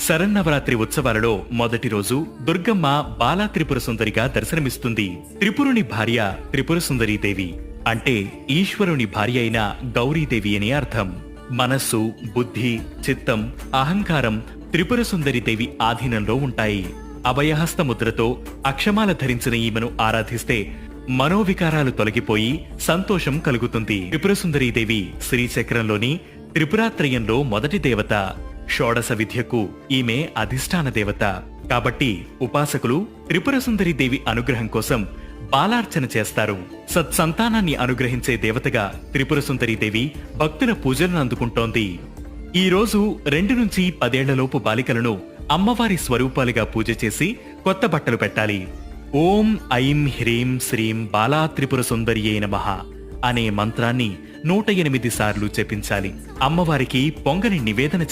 శరన్నవరాత్రి ఉత్సవాలలో మొదటి రోజు దుర్గమ్మ బాలా త్రిపుర సుందరిగా దర్శనమిస్తుంది. త్రిపురుని భార్య త్రిపుర సుందరీదేవి అంటే ఈశ్వరుని భార్య అయిన గౌరీదేవి అని అర్థం. మనస్సు, బుద్ధి, చిత్తం, అహంకారం త్రిపుర సుందరీదేవి ఆధీనంలో ఉంటాయి. అభయహస్త ముద్రతో అక్షమాల ధరించిన ఈమెను ఆరాధిస్తే మనోవికారాలు తొలగిపోయి సంతోషం కలుగుతుంది. త్రిపుర సుందరీదేవి శ్రీచక్రంలోని త్రిపురాత్రయంలో మొదటి దేవత. షోడశ విద్యకు ఈమె అధిష్టాన దేవత. కాబట్టి ఉపాసకులు త్రిపుర సుందరీదేవి అనుగ్రహం కోసం బాలార్చన చేస్తారు. సత్సంతానాన్ని అనుగ్రహించే దేవతగా త్రిపుర సుందరీదేవి భక్తుల పూజలను అందుకుంటోంది. ఈ రోజు 2 నుంచి 10 ఏళ్లలోపు బాలికలను అమ్మవారి స్వరూపాలుగా పూజ చేసి కొత్త బట్టలు పెట్టాలి. ఓం ఐం హ్రీం శ్రీం బాలా త్రిపుర సుందరియే నమః అనే మంత్రాన్ని 108 సార్లు జపించాలి. అమ్మవారికి పొంగని నివేదన